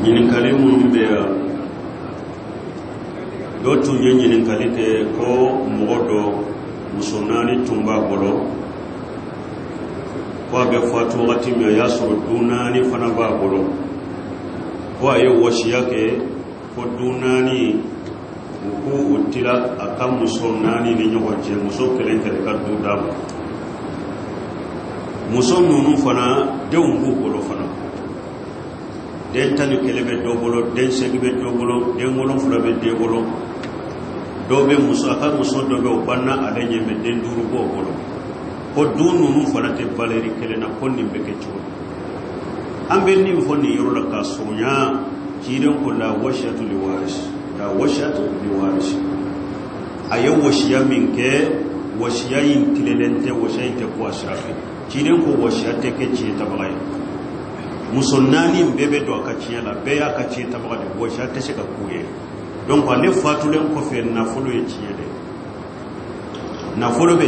ñininkali munum beya do tun ye ñininkali ke ko mogo do muso naani tunba bolo ko a be fatu wakati min a y'a sɔrɔ du naani fana b'a bolo ko a ye wasiya kɛ ko du naani u k'u tila a ka muso naani ni ɲɔgɔn cɛ muso kelen kelen ka du d'a ma muso ninnu fana denw b'u bolo fana den tan ni kelen bɛ dɔ bolo den segin bɛ dɔ bolo den 7 bɛ den bolo dɔw bɛ muso a ka muso dɔ bɛ o banna ale ɲɛ mɛ den 5 b'o bolo ko du ninnu fana tɛ valeri kelen na ko nin bɛ kɛ cogo an bɛ nin fɔ nin yɔrɔ la ka surunya ciden ko la wasiyatu li waris la wasiyatu li waris a ye wasiya min kɛ wasiya in tilelen tɛ wasiya in tɛ ko a sira fɛ ciden ko wasiya tɛ kɛ tiɲɛ tabaga ye muso naani bɛɛ bɛ don a ka tiɲɛ la bɛɛ y'a ka tiɲɛ tabaga de wasiya tɛ se ka k'u ye donc ale fatulen kɔfɛ nafolo ye tiɲɛ de nafolo bɛ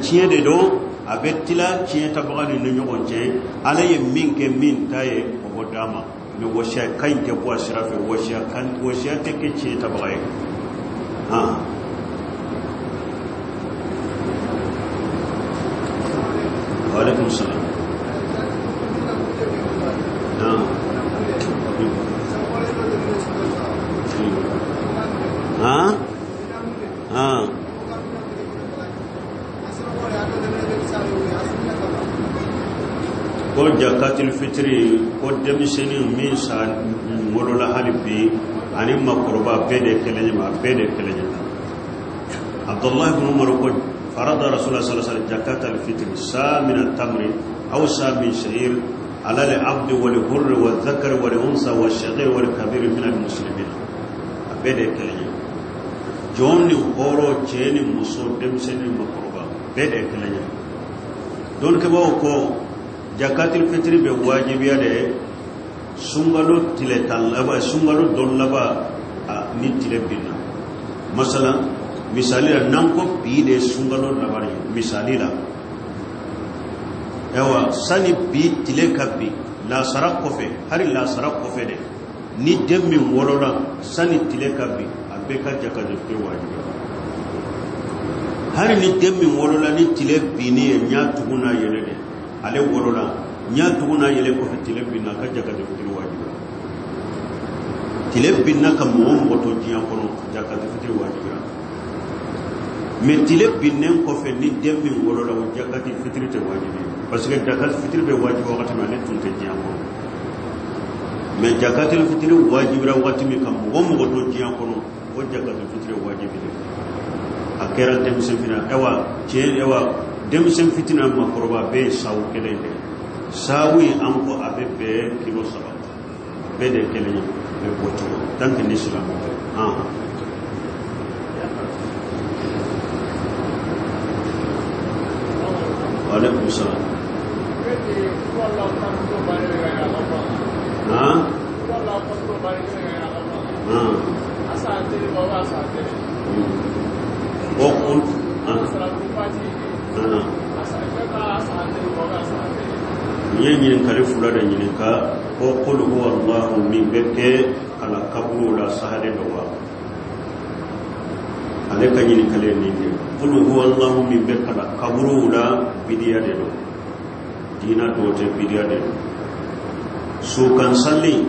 tiɲɛ de don a bɛ tila tiɲɛ tabaga ni ɲɔgɔn cɛ ala ye min kɛ min ta ye o bɔ d'a ma mais wasiya ka ɲi tɛ bɔ a sira fɛ wasiya tɛ kɛ tiɲɛ tabaga ye وعليكم السلام ko jakatul fitri ko demiseni min sa molola halibi ani makruba bede kelenya Abdullah ibn Umar ko فرض رسول الله صلى الله عليه وسلم زكاة الفطر سا من التمر أو سا من شعير على العبد والحر والذكر والأنثى والصغير والكبير من المسلمين بدأ كلام جوني هورو جيني مسود دمسني مقربا بدأ كلام دون كباوكو زكاة الفطر بواجب يده سنغالو تلتان لبا سنغالو دون لبا نتلبنا مثلا misali la nanko bi de sungalo labari misali la yawa sani bi tile kabbi la sarak kofe hari la sarak kofe de ni demmi wolola sani tile kabbi abe ka jaka de pe wajibi hari ni demmi wolola ni tile bi ni nya tuguna yele de ale wolola nya tuguna yele kofe tile bi na ka jaka de pe wajibi tile bi na ka mo to jiya kono jaka de pe wajibi mais tile binnen ko fe ni demmi wolola o jakati fitri te wajibi parce que jakati fitri be wajibi wakati ma ne tunte jiyanko mais jakati fitri wajibi ra wakati mi kam mo do jiyanko no o jakati fitri wajibi de akera dem sen fina ewa dem sen fitina ma korba be sawu kele de sawi am ko abe be kilo saba be de kele ni be boto tant que l'islam وعليكم السلام yin kare fula da yin ka ko qul huwallahu min beke ala kabru la sahale da wa ale ka yin kale ni ne qul huwallahu min beke ala kabru la bidiya de do dina do te bidiya de su kan salli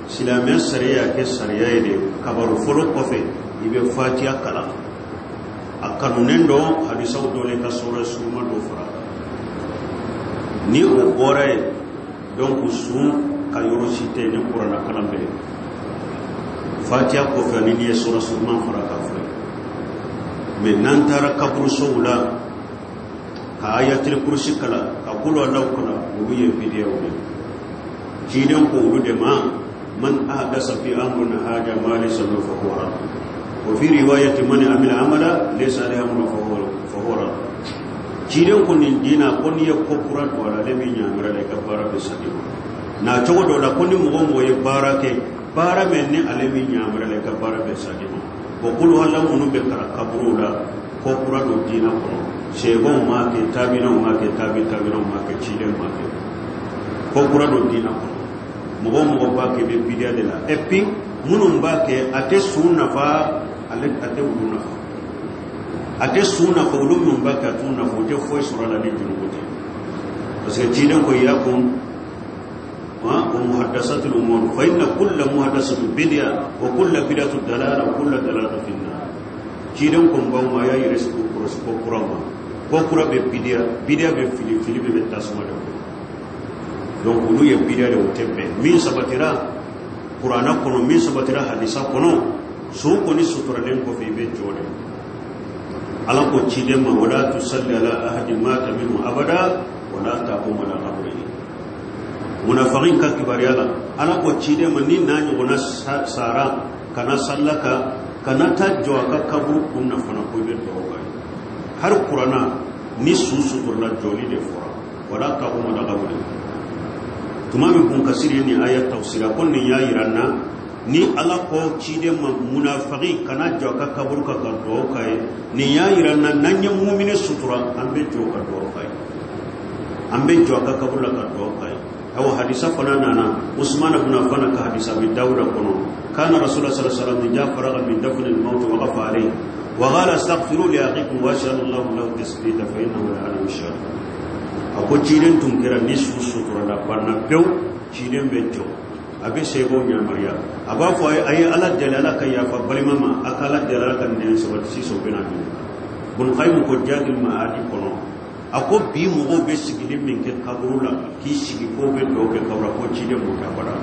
silamiyar sariya ke sariya de kabaru folo kofe ibe fatiha kala akanunen do hadisau dole ka sura suma do fara ni o bore donc su ka yoro cité ne qur'ana kalambe fatiha kofe ni ni sura suma fara ka fara mais nan tara kabru soula ka ayatul kursi kala ka kulo law kala wiye video ne jidan ko wude ma man ahdasa fi amrina haja ma laysa lahu fa huwa rad wa fi riwayati man amila amala laysa lahu amrun fa huwa rad jidan ko ni dina ko ni ko kuran wala le mi nyamira le ka bara be sadi na to do la ko ni mo ye barake bara men ni ale mi nyamira le ka bara be sadi ko kulu halamu no be kara kabrula ko kuran do dina ko shebon ma ke tabina ma ke tabina ma ke ciden ma ke ko kura do dina ko mogo ba ke be bidia de la et puis munum ba ke ate sunna fa ale ate wuluna ate sunna fa wulum ba ka tunna fo te fo sura la ni junugote parce que tidan ko yakum wa muhaddasatul umur fa inna kullu muhaddasatin bid'a wa kullu bid'atin dalala wa kullu dalalatin fi an-nar tidan ko baw ma yayi resko ko kurama ko kura be bidia be fili be tasma de donc ulu ye bidia de wotembe min sabatira qur'ana kono min sabatira hadisa kono so ko ni sutura den ko fe be jode ala ko cide ma wala tusalli ala ahadin mata minhu abada wala taqum ala qabrihi munafiqin ka kibariyala ala ko cide ma ni nani wona sara kana sallaka kana tajjo ka kabru kunna fana ko be do har qur'ana ni susu la joli de fora wala taqum ala qabrihi tumami kun kasiri ni ayat tafsira kon ni yayi ranna ni ala ko cide ma munafiqi kana joka kabur ka do kai ni yayi ranna nanya mu'mine sutura ambe joka do kai ambe joka kabur ka do kai aw hadisa kana nana usman ibn affan ka hadisa bi dawud kono kana rasulullah sallallahu alaihi wasallam jafara min dafn al-maut wa qafa alayhi wa qala astaghfiru li akhikum wa sallallahu lahu tasbita fa innahu la yushar ako ciden tun kira ni sutura da barna bew ciden be jo abe sebo nya mariya aba fo ay ala jalala kan ya fa balimama akala jalala kan den so wati so bena ni bun khaymu ko jadil maadi kono ako bi mo go be sigili min ke kaburula ki sigi ko be do ke kabra ko ciden mo ka bara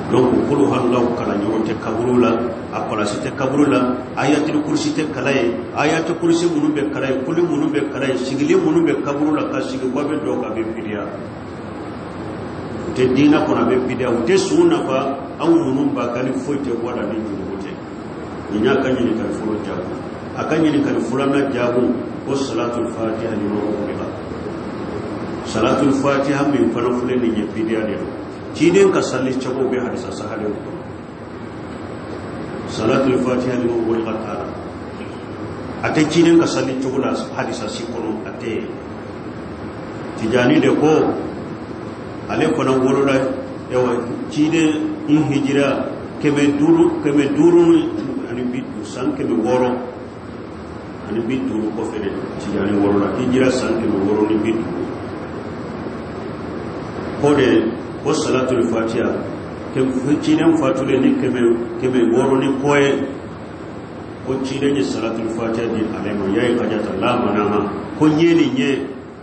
donc kulu hallahu kala nyote kaburula akola site kaburula ayatul kursi te kalaye ayatul kursi munu be kalaye kulu munu be kalaye sigili munu be kaburula ka sigi ko be do ka be fidia te dina kona be fidia te sunna fa aw munu ba kali foite wala ni junugote ni nyaka ni kan fulo jabu akanya ni kan fulana jabu ko salatul fatiha ni mo ko salatul fatiha min fana fule ni fidia de ciden ka salli chabo be hadisa sahale ko salatul fatiha ni mo wal qatara ate ciden ka salli chabo la hadisa si kono ate tijani de ko ale kono wolola yawa cide in hijira keme duru ani bitu san keme woro ani bitu ko fere tijani wolola hijira san keme woro ni bitu kode ko salatul fatiha ke ciden fatule ni keme woro ni koye ko ciden ni salatul fatiha di alema yayi kajata la manama ko nyeni nye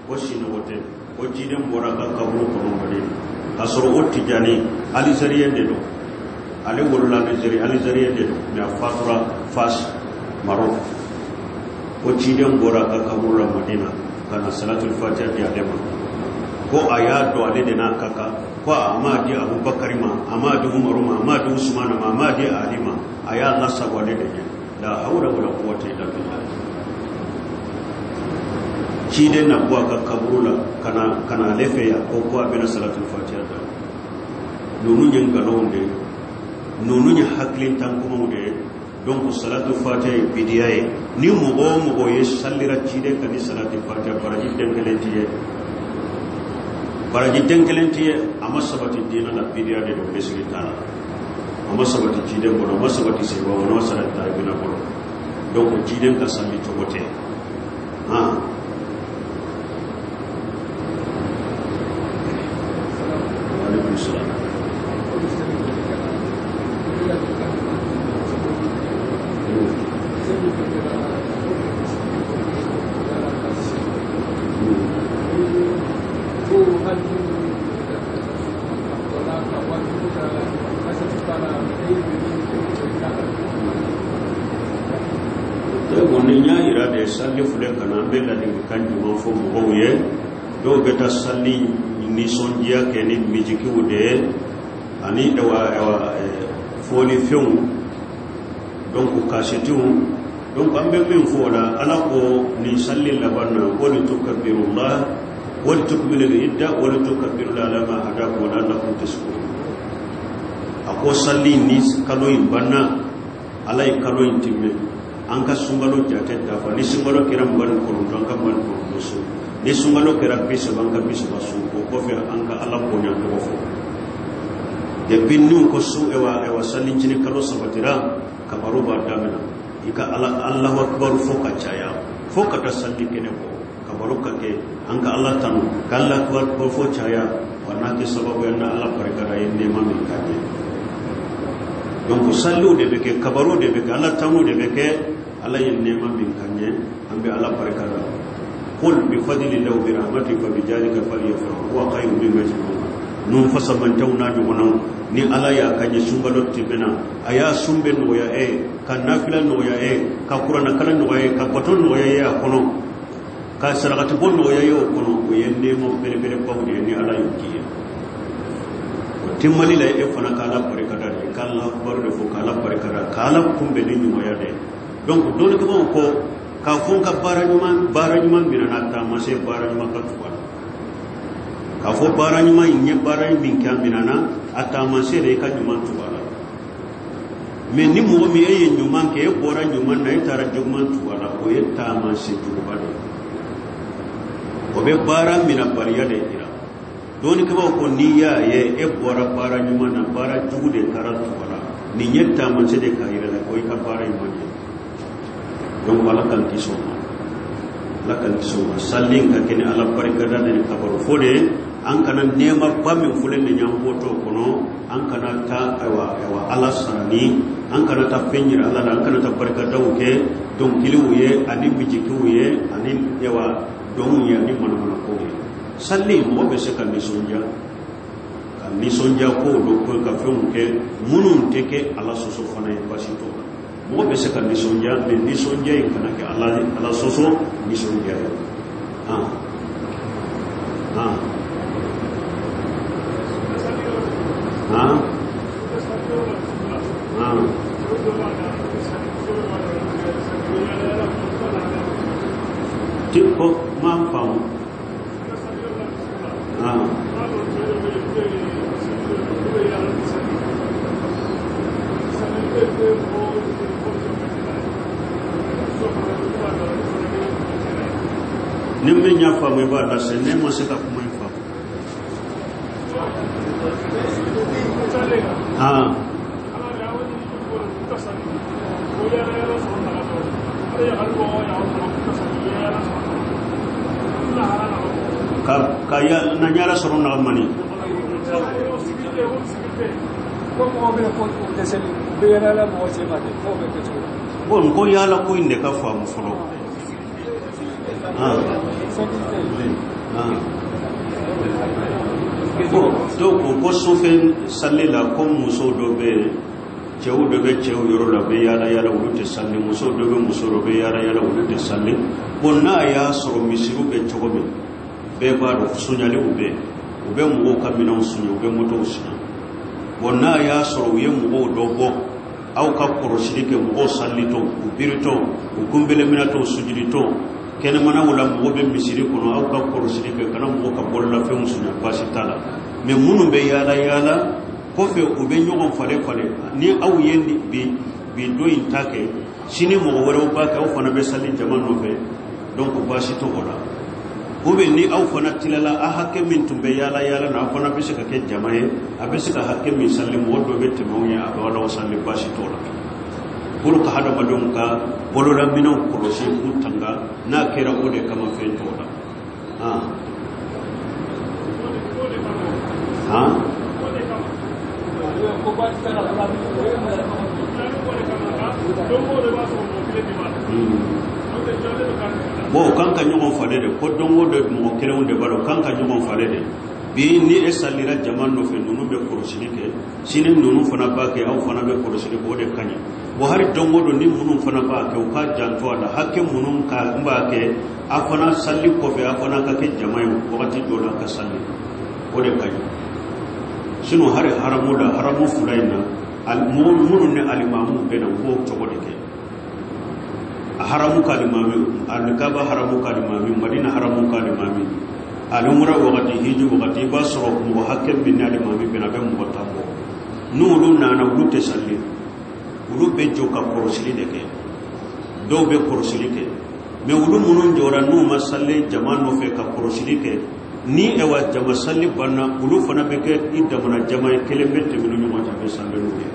ko sino wote ko ciden bora ka kaburu ko ngode asoro otti jani ali zariya de do ali wolola de zari ali zariya de do mi fatura fas maro ko ciden bora ka kaburu madina kana salatul fatiha di alema ko aya do ale de na kaka ko amadi abubakar ma amadi umaru ma amadi usman ma amadi alima aya Allah sabale de la haula wala quwwata illa billah ci de na buwa ka kaburula kana lefe ya ko ko abina salatul fatiha da nonu nyen galonde nonu nya haklin tan kuma de donc salatul fatiha bidiyaye ni mo ye sallira ci de kan salatul fatiha baraji denkelentiye amma sabati dina la bidiya de do besulitana amma sabati ciden bono amma sabati sebo wono salata ibina bono donc ciden ka salli to wote ha alaikum salam salli fule kana bella de kanju mo fo mo ye do beta salli ni sonjia ke ni mijiki wude ani ewa foni fion donc kashetu donc ambe min fola ala ko ni salli labanna wali tukabbirullah wali tukmilu idda wali tukabbiru ala ma hadakum wa lakum tashkurun ako salli ni kaloyin banna alai kaloyin timme an ka sungalo jate dafa ni sungalo kira mban ko don ka mban ko so ni sungalo kira bisa ban ka bisa basu ko ko fe an ka Allah ko nya ko fo binnu ko su ewa sallin jini kalo sabatira kabaru ba damina ika Allahu akbar foka caya foka ta salli kene ko kabaru kake an ka Allah tanu kalla akbar ko fo caya wannan ke sababu yana Allah barkara yin neman min kaje don ko sallu de beke kabaru de beke Allah tanu de beke Allah yin neman min kanye an bi Allah barkara qul bi fadlillahi wa bi rahmatihi fa bi jalika falyafrahu huwa khayrun mimma yajma'un nun fasaman tawna bi wonon ni ala ya kanye sumbalotti bena aya sumbe no ya kan nafila no ya ka qur'ana kala no ya ka baton no ya kono ka sarakati bon no ya yo kono ko yende mo bere bere pawde ni ala yukiya timmali la fana kala barkada de kala barde fo kala barkada kala kumbe ni no ya de donc dole ko ka fon ka baranyuman binana ta ma se baranyuman ka tuwa ka fo baranyuman nye barany bin kambinana atama sere ka nyuman tuwala mais ni mo mi eye nyuman ke bora nyuman na itara nyuman tuwala o yetama se tubade o be bara mina bariya de ira doni ka ko niya ye e bora bara nyuman na bara jude karatu wala ni yetta man se de ka ira ko ka bara nyuman donc wala kan kisoma sallin ka kene ala barikada de kabaru fode an kana nema bamin fulen ne nyamboto kono an kana ta ewa ala sarani an kana ta penyira ala an kana ta barikada uke don kiliuye ani bijikiuye ani ewa don ya ni mana ko salli mo be se kan ni sonja ko do ko ka fon ke munun teke ala soso fana e basito mo be se kan ni sonja e kana ke ala soso ni sonja tipo mampam nimbe nyafa mwe bada sene mo seka kuma ifa kaya nanyara soro na mani bon ko yala ko inde ka fa mu folo donc ko sofen sallela ko muso dobe cew dobe cew yoro la be yala wulute salle muso dobe muso dobe yala wulute salle bonna ya soro misiru be chogobe be baro sunyale ube mo ka minon sunyo ube moto usina bonna ya soro ye mo dobo aw ka korosirike mo sallito ubirito ukumbele minato sujudito kene mana wala mo be misiri kono aw ka korosirike kana mo ka bolla fe musunya basitala me munu be yala ko fe ube nyogon fale ni aw yendi bi do intake sini mo woro ba ka aw fana be salli jamano be donc basito wala ube ni aw fana tilala a hakke min tumbe yala na fana be sika ke jamae abe sika hakke min salli mo do be temawnya aba wala salli basito la pour ka hada badon ka bolola minon korosi kutanga na kera ode kama fento la bo kanka nyugon fale de ko dongo de mo kelew de baro kanka nyugon fale de bi ni esalira jaman no fe nunu be korosirike sine nunu fana ba ke aw fana be korosirike o de kanya bo hari dongo do ni munun fana ba ke o ka janto ala hakke munun ka mba ke afana salli ko be afana ka ke jamay wakati do la ka salli o de kanya sino hari haramu fulaina al munun ne alimamu be na ko to de ke haramu kalimami al-kaba haramu kalimami madina haramu kalimami al-umra waqti hiju waqti basra wa hakim bin alimami bin abam mutambo nulu nana wulute salli wulu be joka korosili de ke do be korosili ke me wulu munun jora nu masalle jamano fe ka korosili ke ni ewa jama salli banna ulu fana be ke idda mana jama kelebe te minu nyuma ta be sallu ke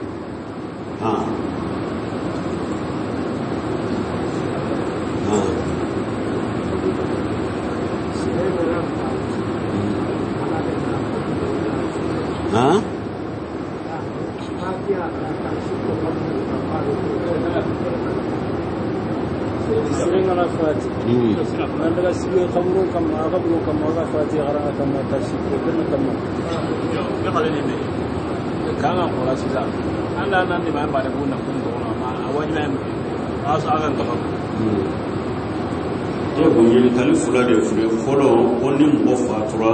bunyi kali fula de fure folo oni mbo fatura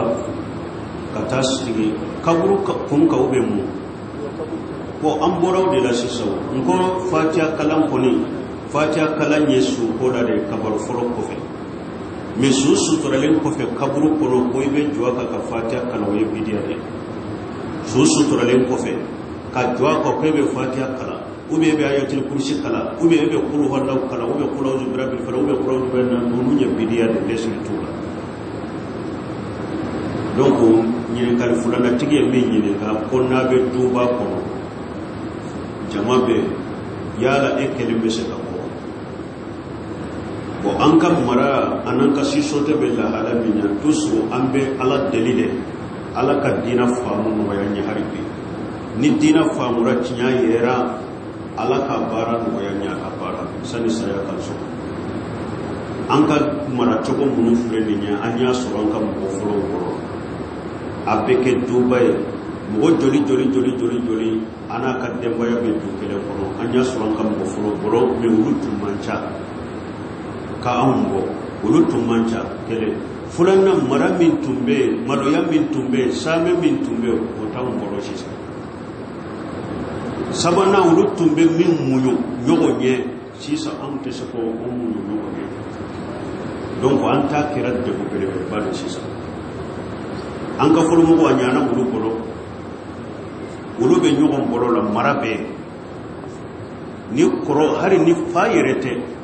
katashigi kaburu kun ka ube mu ko amboro de la siso ngoro fatia kalam koni fatia kalan yesu ko da de kabar folo ko fe mesu suturalen ko fe kaburu kono ko ibe jwa ka fatia kana we bidia de suturalen ko fe ka jwa ko be fatia kala ube be ayatul kursi kala ube be qul huwallahu kala ube qul a'udhu birabbil falaq ube qul a'udhu birabbin nunya bidia de lesul tuba donc ñi kal fulana tige me ñi ka konna be duba ko jama be yala e kelimbe se ka ko bo an kam mara anan ka sisote be la hala minya tusu ambe ala delile ala ka dina famu no yanyi haribi ni dina famu ra tinya yera ala ka bara no yanya ka bara sani saya kan so an ka mara chogo munu fure ni nya anya so an ka mo furo woro abeke dubai mo joli ana ka demba ya be du kele kono anya so an ka mo furo woro me ulutu mancha ka ambo ulutu mancha kele fulanna mara min tumbe maro ya min tumbe same min tumbe o taw mboro shi sabana ulutu tumbe min munyo nyogo nye sisa amte sako o munyo nyogo nye donc an ta kira de ko bele ba de sisa an ka fulu mo nyana bulu bolo ulu be nyogo bolo la marabe ni koro hari ni fayerete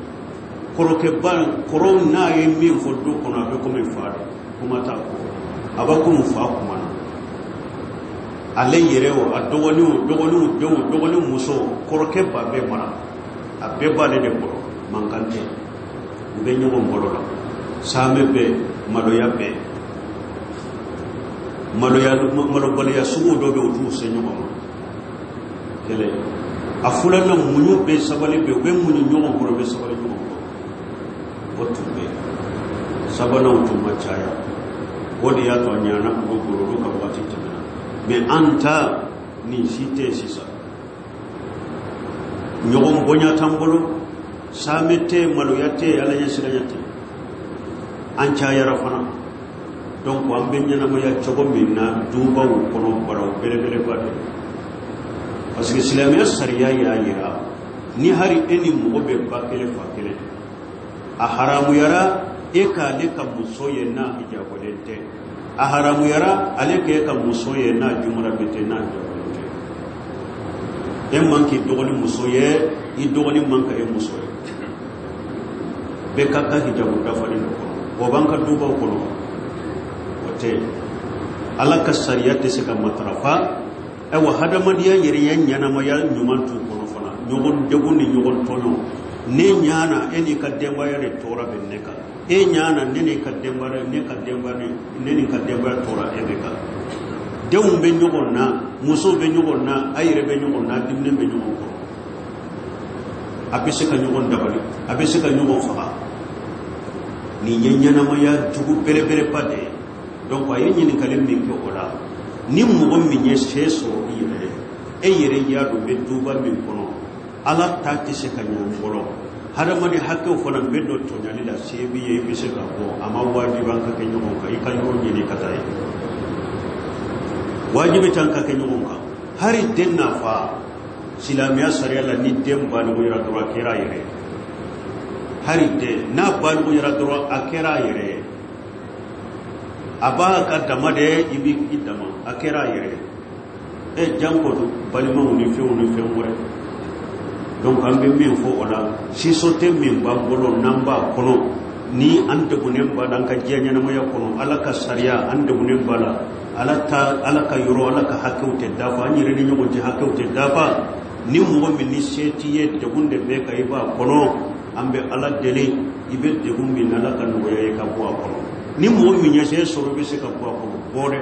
koro ke ban koro na ye min fo do kono be ko min faade kuma ta ko aba ko mu fa kuma ale yere o dogoni muso koro ke ba be mara abe ba le de koro mankante be nyogo bolo la same be maloya baliya sugu do be utu se nyogo kele afulana munyu be sabale be munyu nyogo bolo be sabale nyogo wotu be sabana utu machaya wodi ya to nyana ko goro ka wati tana me anta ni site sisa nyogo bonya tambolo samete maloyate ala yasirayate ancha yara fana donc am benyana mo ya chogo minna duba wo kono baraw bele bade parce que islamiyya sariya ya yira ni hari eni mo be bakele fakele a haramu yara eka le ka musoye na hijabolente a haramu yara aleke ka musoye na jumra bete na hijabolente en manki dogoni musoye i dogoni manka e musoye be kaka hijabu dafali ko banka duba ko wote ala ka sariyate se ka matrafa e wa hadamadiya yeri yanyana ma ya nyumantu ko fana nyogon deguni nyogon tono ne nyana eni ka demba yare tora benneka e nyana nene ka demba ne ka demba ne ka demba tora ebeka dewum be nyogon na muso be nyogon na ayre be nyogon na dimne be nyogon ko abise ka nyogon dabali abise ka nyogon fa ni nyanyana ma ya tugu bere pade donc ay nyini kalim min ko ola ni mo gom min yeso yere ya do be duba min kono ala tati se kanyo bolo hada mani hakko fona beddo to nyali la sebi ye bise ka ko ama wajiban ka kanyo ko kai kanyo ni katai wajibi tan ka kanyo ko hari denna fa silamiya sariya ni demba no yira do akira yere hari de na ba no yira do akira yere aba ka damade ibi idama akira yere e janko do balima ni fe wore donc ambe min fo ola si sote min ba bolo namba kono ni an degunen bala an ka diya ɲanamaya kono ala ka sariya an degunen bala ala ka yɔrɔ ala ka hakɛw tɛ dafa an yɛrɛ ni ɲɔgɔn cɛ hakɛw tɛ dafa ni mɔgɔ min ni se t'i ye degun de bɛ ka i b'a kɔnɔ an bɛ ala deli i bɛ degun min ala ka nɔgɔya ye ka bɔ a kɔnɔ ni mɔgɔ min ɲɛsɛ sɔrɔ i bɛ se ka bɔ a kɔnɔ bɔ dɛ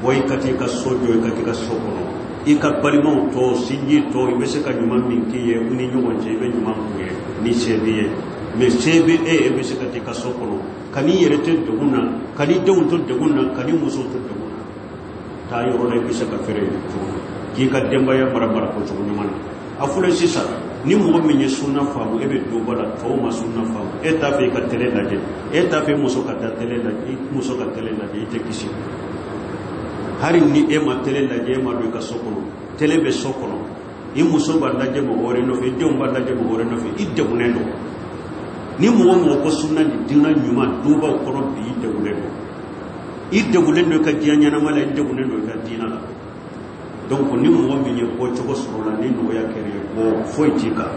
bɔ i ka t'i ka so jɔ i ka t'i ka so kɔnɔ i ka balimaw tɔ sinji tɔ i bɛ se ka ɲuman min k'i ye u ni ɲɔgɔn cɛ i bɛ ɲuman k'u ye ni se b'i ye mais se bɛ e bɛ se ka t'i ka so kɔnɔ ka n'i yɛrɛ to degun na ka n'i denw to degun na ka n'i muso to degun na taa yɔrɔ la i bɛ se ka fɛɛrɛ cogo k'i ka denbaya mara ko cogo ɲuman na a fɔra sisan ni mɔgɔ min ye sunna faamu e bɛ don ba la tɔw ma sunna faamu e t'a fɛ i ka télé lajɛ e t'a fɛ muso ka taa télé lajɛ i muso ka télé lajɛ i tɛ kisi hari ni e ma télé lajɛ e ma don i ka so kɔnɔ télé bɛ so kɔnɔ i muso b'a lajɛ mɔgɔ wɛrɛ nɔfɛ i denw b'a lajɛ mɔgɔ wɛrɛ nɔfɛ i degunnen don ni mɔgɔ mɔgɔ ko sunna ni diinɛ ɲuman dubaw kɔnɔ bi i degunnen don i degunnen don i ka diɲɛ ɲɛnama la i degunnen don i ka diinɛ la donc ni mɔgɔ min ye bɔcogo sɔrɔ la ni nɔgɔya kɛra ye bɔ foyi t'i kan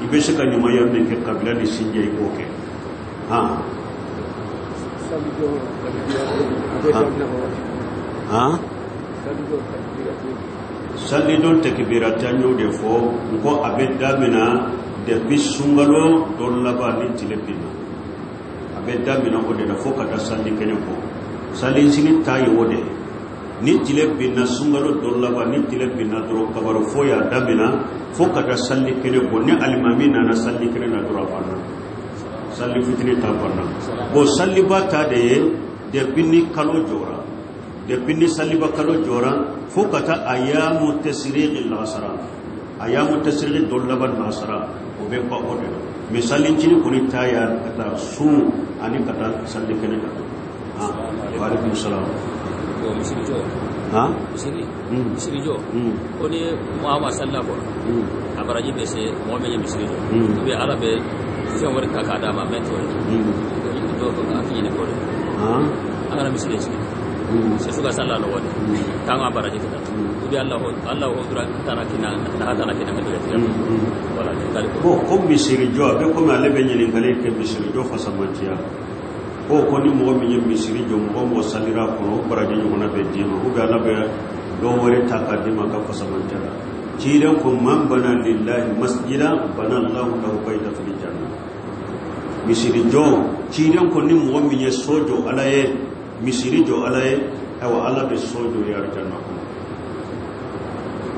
i bɛ se ka ɲumanya min kɛ kabila ni sinjɛ i b'o kɛ salidon takbirata n y'o de fɔ n ko a bɛ daminɛ depuis sunkalo dɔ laban ni tile binna a bɛ daminɛ o de la fo ka taa sali kɛnɛ bɔ sali sini ta ye o de ye ni tile binna sunkalo dɔ laban ni tile binna dɔrɔn kabaro fo y'a daminɛ fo ka taa sali kɛnɛ bɔ ni alimami nana sali kɛnɛ na dɔrɔn a banna sali fitini ta banna bon saliba ta de ye depuis ni kalo jɔra depuis ni saliba kalo jɔra fo ka taa ayamu tasriqi lasara ayamu tasriqi dɔ laban lasara o bɛ ba o de la mais salincini kɔni ta y'a ka taa sun ani ka taa sali kɛnɛ kan waaleykum salaam misirijo misirijo ko ni mɔgɔ ma salila kɔ a baraji bɛ se mɔgɔ min ye misirijo ou bien ala bɛ fɛn wɛrɛ ta k'a d'a ma mɛ t'o ye dɔw ko k'a fi ɲini kɔ de an kana misiri sigi c'est fo ka salila nɔgɔ de k'an ka baraji kɛ ou bien ala o dɔrɔn tana kina n'a tana kina mɛ dɔrɔn tigɛ voilà bon ko misirijo a bɛ komi ale bɛ ɲininkali kɛ misirijo fasamantiya o ko ni mɔgɔ min ye misiri jɔ mɔgɔ salira kɔnɔ baraji ɲɔgɔnna bɛ d'i ma ou bien ala bɛ dɔ wɛrɛ ta k'a d'i ma ka fasamantiya la ciiden ko man bana lillahi masjida bana allahu lahu baytan fil janna misiri jɔ ciiden ko ni mɔgɔ min ye so jɔ ala ye misiri jɔ ala ye ayiwa ala bɛ so jɔ ye arijanna kɔnɔ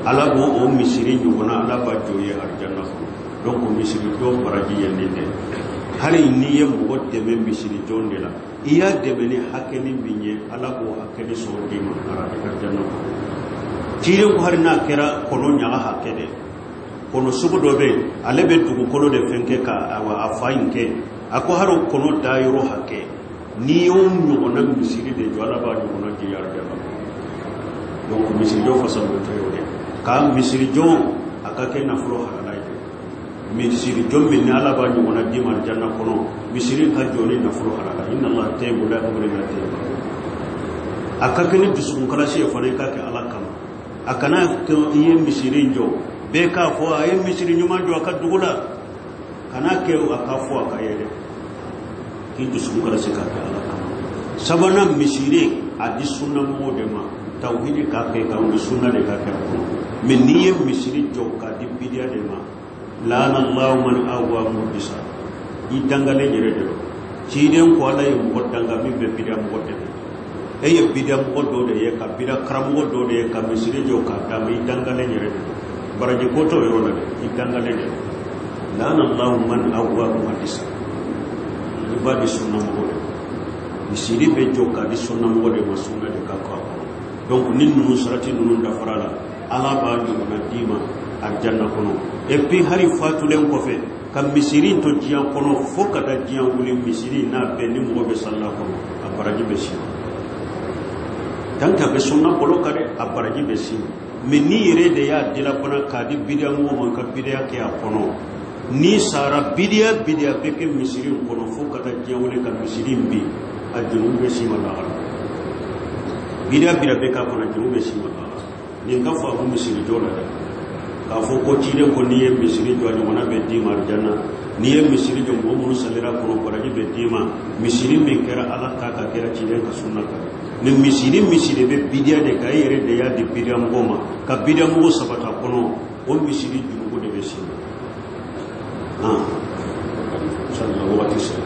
ala b'o o misiri ɲɔgɔnna ala b'a jɔ ye arijanna kɔnɔ donc misiri jɔ baraji yɛlɛlen tɛ hali n'i ye mɔgɔ dɛmɛ misiri jɔn de la i y'a dɛmɛ ni hakɛ min ye ala b'o hakɛ sɔrɔ d'i ma arijanna kɔnɔ ciiden ko hali n'a kɛra kɔnɔ ɲaga hakɛ dɛ kɔnɔ sugu dɔ bɛ yen ale bɛ dugukolo de fɛn kɛ ka a fa in kɛ a ko hali kɔnɔ da yɔrɔ hakɛ n'i y'o ɲɔgɔnna misiri de jɔ ala b'a ɲɔgɔnna di arijanna donc misiri jɔ fasamantiya y'o de ka misiri jɔn a ka kɛ nafolo halala ye misiri jɔn min ni ala b'a ɲɔgɔnna di ma arijanna kɔnɔ misiri ka jɔ ni nafolo halala inna allaha tayyibun la yuhibbu al-tayyiba a ka kɛ ni dusukunkalasi ye fana i k'a kɛ ala kama a kana kɛ i ye misiri jɔ bɛɛ k'a fɔ a ye misiri ɲuman jɔ a ka dugu la kana kɛ a k'a fɔ a ka ye dɛ k'i dusukunkalasi k'a kɛ ala kama sabanan misiri a di sunnamɔgɔw de ma tawhidi k'a kɛ ka wuli sunna de k'a kɛ a kɔnɔ mais n'i ye misiri jɔ k'a di bidiya de ma laana allahu man awa muhdisa i dangalen yɛrɛ de don ciiden ko ala ye mɔgɔ danga min bɛ bidiya mɔgɔ dɛmɛ e ye bidiya mɔgɔ dɔw de ye ka bidiya karamɔgɔ dɔw de ye ka misiri jɔ k'a d'a ma i dangalen yɛrɛ de don baraji ko t'o yɔrɔ la dɛ i dangalen de don laana allahu man awa muhdisa i b'a di sunnamɔgɔ de ma misiri bɛ jɔ k'a di sunnamɔgɔ de ma sunna de ka kɔ a kɔnɔ donc ni ninnu sarati ninnu dafara la ala b'a ɲɔgɔnna d'i ma arijanna kɔnɔ et puis hali fatulen kɔfɛ ka misiri to diɲɛ kɔnɔ fo ka taa diɲɛ wuli misiri n'a bɛɛ ni mɔgɔ bɛ salila kɔnɔ a baraji bɛ si tant que a bɛ sunna bolo ka dɛ a baraji bɛ si mais ni yɛrɛ de y'a dila fana k'a di bidiya mɔgɔ ma ka bidiya kɛ a kɔnɔ ni sara bidiya bɛ kɛ misiri kɔnɔ fo ka taa diɲɛ wuli ka misiri bin a junubu bɛ si ma lahara bidiya bɛ k'a kɔnɔ junubu bɛ si ma lahara nin ka faamu misiri jɔ la dɛ k'a fɔ ko ciiden ko n'i ye misiri jɔ ɲɔgɔnna bɛ d'i ma arijanna ni ye misiri jɔ mɔgɔ minnu salira kɔnɔ baraji bɛ d'i ma misiri min kɛra ala ta ka kɛra ciden ka sunna kan ni misiri bɛ bidiya de ka e yɛrɛ de y'a di bidiya mɔgɔ ma ka bidiya mɔgɔ sabata kɔnɔ o misiri juruko de bɛ sen inshallah waati sera